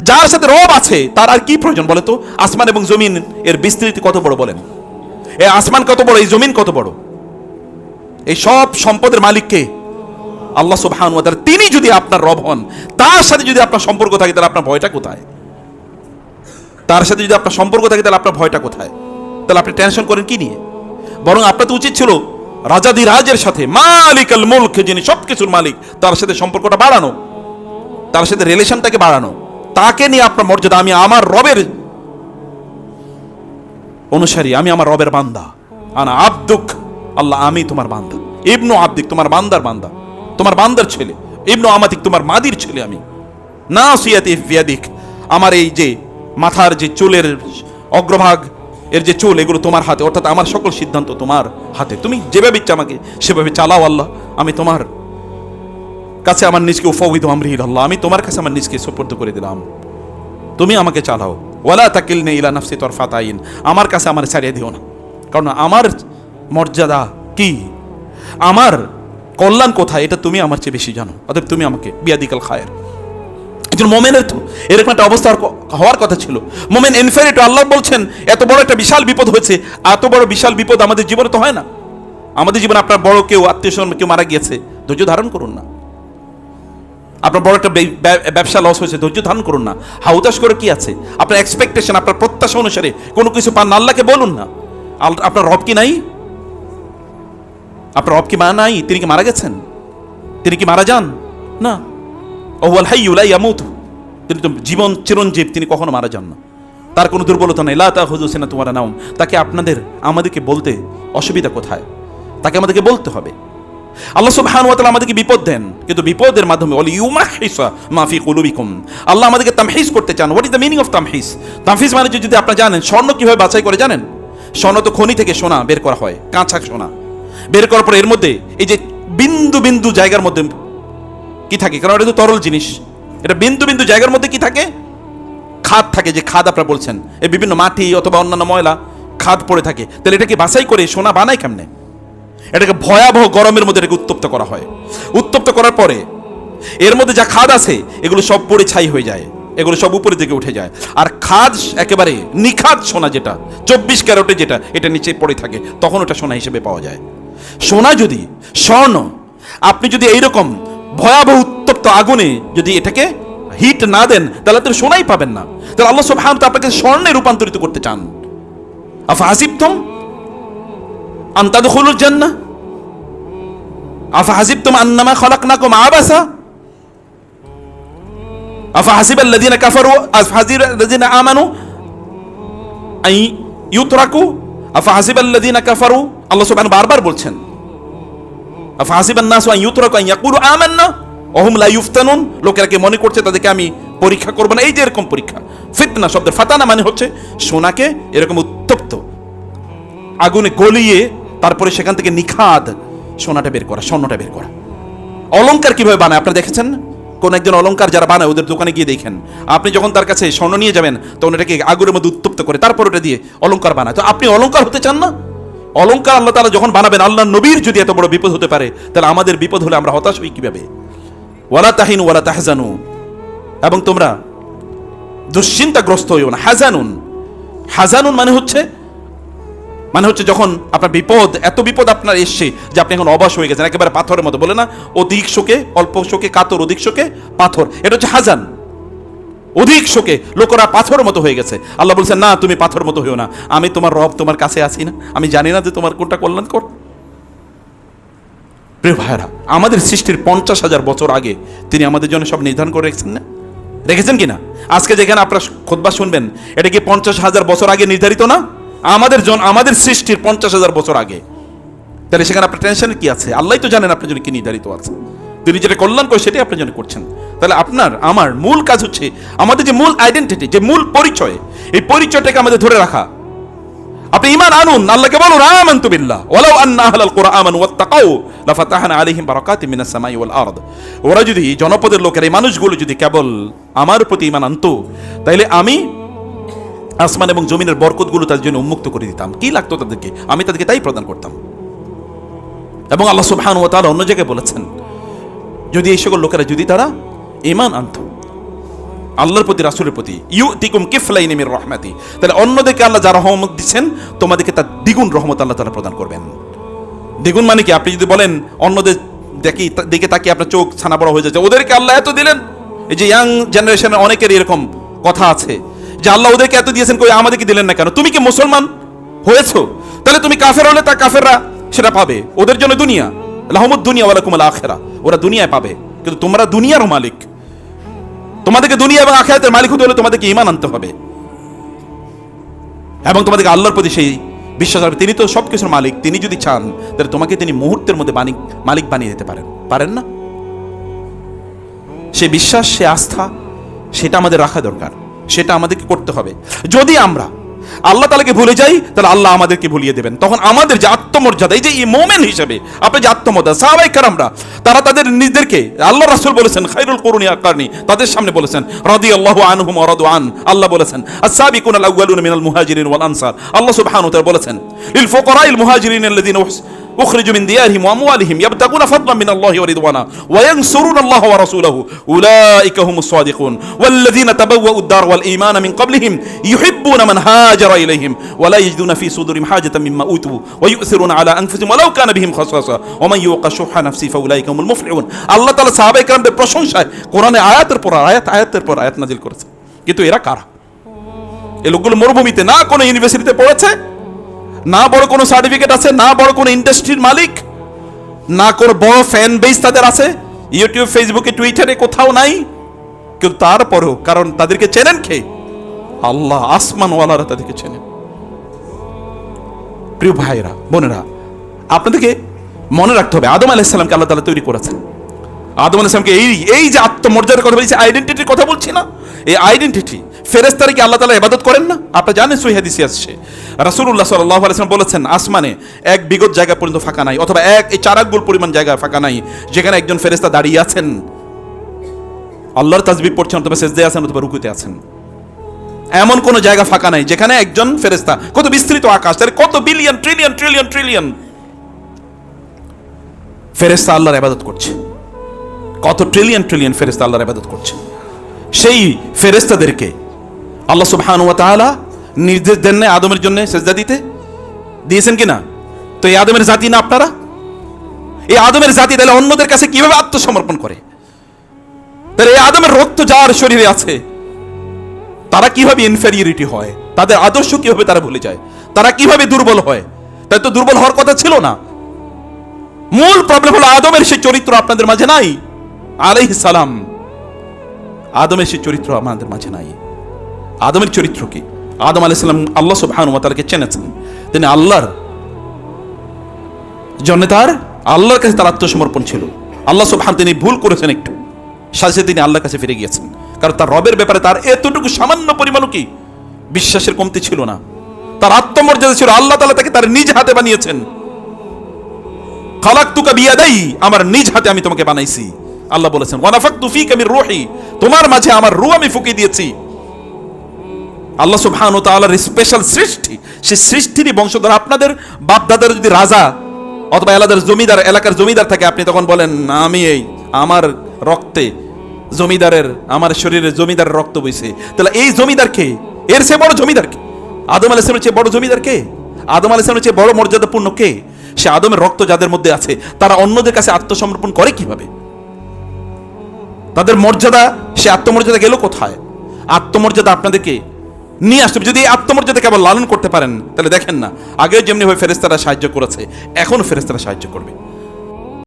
যার সাথে রব আছে তার আর কি প্রয়োজন বলে তো? আসমান এবং জমিন এর বিস্তৃতি কত বড় বলেন, এই আসমান কত বড়, এই জমিন কত বড়, এই সব সম্পদের মালিক কে? আল্লাহ সুবহানাহু ওয়া তাআলা। তিনি যদি আপনার রব হন, তার সাথে যদি আপনার সম্পর্ক থাকে, তাহলে আপনার ভয়টা কোথায়? তার সাথে যদি আপনার সম্পর্ক থাকে, তাহলে আপনার ভয়টা কোথায়? তাহলে আপনি টেনশন করেন কি নিয়ে? বরং আপনার তো উচিত ছিল রাজাদিরাজের সাথে, মালিকাল মুলক, যিনি সবকিছুর মালিক, তার সাথে সম্পর্কটা বাড়ানো, তার সাথে রিলেশনটাকে বাড়ানো, তাকে নিয়ে আপনার মর্যাদা। আমি আমার রবের অনুসারী, আমি আমার রবের বান্দা। আনা আব্দুক, আল্লাহ আমি তোমার বান্দা। ইবনু আব্দিক, তোমার বান্দার বান্দা, তোমার বান্দার ছেলে। ইবনু আমাতিক, তোমার মাদির ছেলে আমি। নাসিয়াতি বিয়াদিক, আমার এই যে মাথার যে চুলের অগ্রভাগ এর যে চুল, এগুলো তোমার হাতে, অর্থাৎ আমার সকল সিদ্ধান্ত তোমার হাতে। তুমি যেভাবে ইচ্ছা আমাকে সেভাবে চালাও আল্লাহ। আমি তোমার কাছে আমার নিজকে উফাউযু আমরি ইলাল্লাহ, আমি তোমার কাছে আমার নিজকে সুপর্দ করে দিলাম, তুমি আমাকে চালাও। ওয়ালা তাকিলনি ইলা নাফসি তারফাত আইন, আমার কাছে আমার ছাড়িয়ে দিও না, কারণ আমার মর্যাদা কি, আমার কল্যাণ কোথায়, এটা তুমি আমার চেয়ে বেশি জানো। অতএব তুমি আমাকে বিয়াদিকাল খায়ের। একজন মোমেনের তো এরকম একটা অবস্থা হওয়ার কথা ছিল। মোমেন ইনফেরিট, আল্লাহ বলছেন এত বড় একটা বিশাল বিপদ হয়েছে। এত বড় বিশাল বিপদ আমাদের জীবনে তো হয় না। আমাদের জীবনে আপনার বড় কেউ আত্মীয় স্বজন কেউ মারা গিয়েছে, ধৈর্য ধারণ করুন না। আপনার বড় একটা ব্যবসা লস হয়েছে, ধৈর্য ধারণ করুন না। হাউতাশ করে কি আছে? আপনার এক্সপেকটেশন, আপনার প্রত্যাশা অনুসারে কোনো কিছু পান না, আল্লাহকে বলুন না। আপনার রব কি নাই? আপনার রব কি মা নাই? তিনি কি মারা গেছেন? তিনি কি মারা যান? না। ওয়াল হাইয়্যু লা ইয়ামুত, তিনি তো জীবন চিরঞ্জীব, তিনি কখনো মারা যান না। তার কোনো দুর্বলতা নেই। লা তাখুযু সিনাতুন ওয়ালা নাওম। তাকে আমাদেরকে বলতে অসুবিধা কোথায়? তাকে আমাদেরকে বলতে হবে। আল্লাহ সুবহানাহু ওয়া তাআলা আমাদেরকে বিপদ দেন, কিন্তু বিপদের মাধ্যমে ওয়াল ইউমাহিসা মা ফি কুলুবিকুম, আল্লাহ আমাদেরকে তামহিস করতে চান। What is the meaning of তামহিস? তামহিস মানে যদি আপনারা জানেন, স্বর্ণ কিভাবে বাছাই করে জানেন? স্বর্ণ তো খনি থেকে সোনা বের করা হয়, কাঁচা সোনা বের করার পরে এর মধ্যে এই যে বিন্দু বিন্দু জায়গার মধ্যে কি থাকে, কারণ এটা তো তরল জিনিস, এটা বিন্দু বিন্দু জায়গার মধ্যে কি থাকে? খাদ থাকে। যে খাদ আপনারা বলছেন, এই বিভিন্ন মাটি অথবা অন্যান্য ময়লা খাদ পড়ে থাকে। তাহলে এটাকে বাছাই করে সোনা বানায় কেমনে? এটাকে ভয়াবহ গরমের মধ্যে এটাকে উত্তপ্ত করা হয়। উত্তপ্ত করার পরে এর মধ্যে যা খাদ আছে এগুলো সব পড়ে ছাই হয়ে যায়, এগুলো সব উপরের দিকে উঠে যায়। আর খাদ একেবারে নিখাদ সোনা, যেটা 24 ক্যারেটে, যেটা এটা নিচে পড়ে থাকে, তখন ওটা সোনা হিসেবে পাওয়া যায়। সোনা যদি, স্বর্ণ আপনি যদি এইরকম ভয়াবহ উত্তপ্ত আগুনে যদি এটাকে হিট না দেন, তাহলে তো সোনাই পাবেন না। তাহলে আল্লাহ সুবহানাহু ওয়া তাআলা আপনাকে স্বর্ণে রূপান্তরিত করতে চান। আফাহাসিবতুম আন তাদখুলুল জান্নাহ আফাহাসিবতুম আন্নামা খালাকনাকুম আবাসা আফাহাসিবাল্লাযীনা কাফারু আফাহাসিবাল্লাযীনা আমানু আই ইউতরাকু আফাহাসিবাল্লাযীনা কাফারু। আল্লাহ সুবহানাহু বারবার বলছেন আফাহাসিবান নাসু আন ইউতরাকু আন ইয়াকুলু আমান্না ওয়া হুম লা ইফতানুন, লোকেরা কি মনে করছে তাদেরকে আমি পরীক্ষা করব না? এই যে এরকম পরীক্ষা, ফিতনা শব্দের ফাতানা মানে হচ্ছে সোনাকে এরকম উত্তপ্ত আগুনে গলিয়ে তারপরে সেখান থেকে নিখাদ সোনাটা বের করা, স্বর্ণটা বের করা। অলংকার কিভাবে বানায় আপনারা দেখেছেন? কোন একজন অলংকার যারা বানায় ওদের দোকানে গিয়ে দেখেন, আপনি যখন তার কাছে স্বর্ণ নিয়ে যাবেন তখন এটাকে আগুনের মধ্যে উত্তপ্ত করে তারপর ওটা দিয়ে অলংকার বানায়। তো আপনি অলংকার হতে চান না? অলংকার আল্লাহ তাআলা যখন বানাবেন, আল্লাহর নবীর যদি এত বড় বিপদ হতে পারে, তাহলে আমাদের বিপদ হলে আমরা হতাশ হই কিভাবে? ওয়ালা তাহিনু ওয়ালা তাহজানু, এবং তোমরা দুশ্চিন্তাগ্রস্ত হইও না। হাজানুন, হাজানুন মানে হচ্ছে যখন আপনার বিপদ, এত বিপদ আপনার এসছে যে আপনি এখন অবাস হয়ে গেছেন, একেবারে পাথরের মতো, বলে না অধিক শোকে অল্প শোকে কাতর, অধিক শোকে পাথর, এটা হচ্ছে হাজান। অধিক শোকে লোকেরা পাথরের মতো হয়ে গেছে। আল্লাহ বলছেন না, তুমি পাথরের মতো হইও না, আমি তোমার রব, তোমার কাছে আছি না? আমি জানি না যে তোমার কোনটা কল্যাণকর? প্রিয় ভাইরা, আমাদের সৃষ্টির 50,000 বছর আগে তিনি আমাদের জন্য সব নির্ধারণ করে রেখেছেন না? রেখেছেন কিনা? আজকে যেখানে আপনারা খুতবা শুনবেন, এটা কি 50,000 বছর আগে নির্ধারিত না? আমাদের সৃষ্টির 50,000 বছর আগে। তাহলে সেখানে আপনার টেনশনের কি আছে? আল্লাহ তো জানেন আপনার জন্য কি নির্ধারিত আছে। তিনি যেটা কল্যাণ করে সেটাই আপনার জন্য করছেন। তাহলে আপনার আমার মূল কাজ হচ্ছে আমাদের যে মূল আইডেন্টিটি, যে মূল পরিচয়, এই পরিচয়টাকে আমাদের ধরে রাখা। আপনি ঈমান আনুন, আল্লাহকে বলুন আমানতু বিল্লাহ ওয়ালাউ আন্না আহলাল কুরআন আমানু ওয়াত্তাকাউ লাফাতাহনা আলাইহিম বারাকাতিম মিনাস সামাই ওয়াল আরদ। ওরা যদি, জনপদের লোকেরা, এই মানুষগুলো যদি কেবল আমার প্রতি ঈমান আনতো, তাইলে আমি আসমান এবং জমিনের বরকতগুলো তাদের জন্য উন্মুক্ত করে দিতাম। কি লাগতো তাদেরকে, আমি তাদেরকে তাই প্রদান করতাম। এবং আল্লাহ সুবহানাহু ওয়া তাআলা অন্য জায়গায় বলেছেন, যদি এই সকল লোকেরা যদি তারা ঈমান আনতো, আল্লাহর প্রতি, রাসূলের প্রতি। ইউতিকুম কিফলাইন মির রাহমাতি, তাহলে অন্যদেরকে আল্লাহ যারা রহমত দিচ্ছেন তোমাদেরকে তার দ্বিগুণ রহমত আল্লাহ তাআলা প্রদান করবেন। দ্বিগুণ মানে কি? আপনি যদি বলেন অন্যদের দিকে তাকিয়ে আপনার চোখ ছানা বড় হয়ে যাচ্ছে, ওদেরকে আল্লাহ এত দিলেন। এই যে ইয়াং জেনারেশনের অনেকের এরকম কথা আছে যে আল্লাহ ওদেরকে এত দিয়েছেন, কই আমাদেরকে দিলেন না কেন? তুমি কি মুসলমান হয়েছো? তাহলে তুমি কাফের হলে তা কাফেররা সেটা পাবে, ওদের জন্য দুনিয়া, লাহুমুদ দুনিয়া ওয়া লাকুমুল আখিরা, ওরা দুনিয়ায় পাবে। কিন্তু তোমরা দুনিয়ারও মালিক, তোমাদেরকে দুনিয়া এবং আখিরাতের মালিক হতে হলে তোমাদেরকে ঈমান আনতে হবে এবং তোমাদেরকে আল্লাহর প্রতি সেই বিশ্বাস হবে। তিনি তো সবকিছুর মালিক, তিনি যদি চান তাহলে তোমাকে তিনি মুহূর্তের মধ্যে মালিক বানিয়ে দিতে পারেন না? সে বিশ্বাস, সে আস্থা, সেটা আমাদের রাখা দরকার, সেটা আমাদেরকে করতে হবে। যদি আমরা আল্লাহ তাআলাকে ভুলে যাই তাহলে আল্লাহ আমাদেরকে ভুলিয়ে দেবেন। তখন আমাদের যে আত্মমর্যাদা, এই যে মোমেন হিসেবে আপনার যে আত্মমর্যাদা, সাহাবায়ে কেরামরা তারা তাদের নিজেদেরকে, আল্লাহ রাসূল বলেছেন খায়রুল কুরুনি আকারনি, তাদের সামনে বলেছেন রাদিয়াল্লাহু আনহুম ওয়া রাদু আন, আল্লাহ বলেছেন আস-সাবিকুনাল আউয়ালুনা মিনাল মুহাজিরিন ওয়াল আনসার, আল্লাহ সুবহানাহু ওয়া তাআলা বলেছেন লিল ফুকারাইল মুহাজিরিন আল্লাযিনা উখরিজু মিন দিয়ারিহিম ওয়া আমওয়ালিহিম ইয়াবতাগুনা ফাদলান মিনাল্লাহি ওয়া রিদওয়ানা ওয়া ইয়ানসুরুনা আল্লাহা ওয়া রাসূলাহু উলাইকা হুমুস সাদিকুন ওয়াল্লাযিনা তাবাওয়াউদ দার ওয়াল ঈমানা মিন ক্বাবলিহিম ইউহিব্বুনা মান হাজারা ইলাইহিম ওয়া লা ইয়াজিদুনা ফি সুদুরিহিম হাজাতাম মিম্মা উতু ওয়া ইউসিরুনা আলা আনফুসিহিম ওয়ালাউ কানা বিহিম খাসাসা ওয়া মান ইউকা শুহা নাফসি ফাউলাইকা হুমুল মুফলিহুন। আল্লাহ তাআলা সাহাবায়ে কেরামদের প্রশংসায় কোরআনে আয়াতের পর আয়াত নাযিল করেছেন। কিন্তু এরা কারা? এই লোকগুলো মরুভূমিতে, না কোনো ইউনিভার্সিটিতে পড়েছে, না বড় কোনো সার্টিফিকেট আছে, না বড় কোনো ইন্ডাস্ট্রির মালিক, না কোনো বড় ফ্যান বেস তাদের আছে ইউটিউব, ফেসবুকে, টুইটারে কোথাও নাই। কিন্তু তারপরেও, কারণ তাদেরকে চেনেন কে? আল্লাহ, আসমানওয়ালারা তাদেরকে চেনেন। প্রিয় ভাইরা, বোনেরা, আপনাদেরকে মনে রাখতে হবে আদম আলাইহিস সালামকে আল্লাহ তাআলা তৈরি করেছেন। আদম আলাইহিস সালামকে এই যে আত্মমর্যাদার কথা বলছি, আইডেন্টিটির কথা বলছি না, এই আইডেন্টিটি, ফেরেশতারা কি আল্লাহ তাআলা ইবাদত করেন না? আপনারা জানেন সহিহ হাদিসে আসছে রাসূলুল্লাহ সাল্লাল্লাহু আলাইহি ওয়াসাল্লাম বলেছেন আসমানে এক বিগত জায়গা পর্যন্ত ফাঁকা নাই, অথবা এই 4 আঙ্গুল পরিমাণ জায়গা ফাঁকা নাই যেখানে একজন ফেরেশতা দাঁড়িয়ে আছেন, আল্লাহর তাসবিহ পড়ছেন, অথবা সিজদায় আছেন, অথবা রুকুতে আছেন। এমন কোন জায়গা ফাঁকা নাই যেখানে একজন ফেরেশতা, কত বিস্তৃত আকাশ, তার কত বিলিয়ন ট্রিলিয়ন ট্রিলিয়ন ট্রিলিয়ন ফেরেশতা আল্লাহর ইবাদত করছে, কত ট্রিলিয়ন ট্রিলিয়ন ফেরেশতা আল্লাহর ইবাদত করছে। সেই ফেরেশতাদেরকে আল্লাহ সুবহানাহু ওয়া তাআলা নির্দেশ দেন না আদমের জন্য সিজদা দিতে? দিয়েছেন কিনা? তো এই আদমের জাতি না আপনারা? এই আদমের জাতি তাহলে অন্যদের কাছে কিভাবে আত্মসমর্পণ করে? তাহলে এই আদমের রক্ত যার শরীরে আছে তারা কিভাবে ইনফেরিয়রিটি হয়? তাদের আদর্শ কিভাবে তারা ভুলে যায়? তারা কিভাবে দুর্বল হয়? তাই তো দুর্বল হওয়ার কথা ছিল না। মূল প্রবলেম হলো আদমের সেই চরিত্র আপনাদের মাঝে নাই। আলাইহিস সালাম, আদমের সেই চরিত্র আমাদের মাঝে নাই। আদমের চরিত্র কি? আদম আলাইহিস সালাম আল্লাহ সুবহানাহু ওয়া তাআলাকে চেনেছেন, তিনি আল্লাহর জন্য আল্লাহর কাছে তার আত্মসমর্পণ ছিল। আল্লাহ সুবহানাহু, তিনি ভুল করেছেন একটু, সাথে তিনি আল্লাহর কাছে ফিরে গিয়েছেন, কারণ তার রবের ব্যাপারে তার এতটুকু সামান্য পরিমাণও কি বিশ্বাসের কমতি ছিল না। তার আত্মমর্যাদা ছিল, আল্লাহ তাআলা তাকে তার নিজ হাতে বানিয়েছেন। খালাকতুকা বিয়াদাই, আমার নিজ হাতে আমি তোমাকে বানাইছি। আল্লাহ বলেছেন ওয়া নাফাকতু ফীকা মির রূহি, তোমার মাঝে আমার রূহ আমি ফুঁকে দিয়েছি। আল্লাহ সুবহানাহু ওয়া তাআলার স্পেশাল সৃষ্টি, সেই সৃষ্টিরই বংশধর। আপনাদের বাপ দাদার যদি রাজা অথবা এলাকার জমিদার থাকে, আপনি তখন বলেন আমি আমার রক্তে জমিদারের, আমার শরীরে জমিদারের রক্ত বইছে। তাহলে এই জমিদার কে? এর চেয়ে বড় জমিদার কে? আদম আলাইহিস সালামের চেয়ে বড় জমিদার কে? আদম আলাইহিস সালামের চেয়ে বড় মর্যাদাপূর্ণ কে? সে আদমের রক্ত যাদের মধ্যে আছে তারা অন্যদের কাছে আত্মসমর্পণ করে কিভাবে? তাদের মর্যাদা, সে আত্মমর্যাদা গেল কোথায়? আত্মমর্যাদা আপনাদেরকে নিয়ে আসতে হবে। যদি এই আত্মমর্যাদা কেবল লালন করতে পারেন তাহলে দেখেন না, আগেও যেমনি ভাবে ফেরেশতারা সাহায্য করেছে, এখন ফেরেশতারা সাহায্য করবে।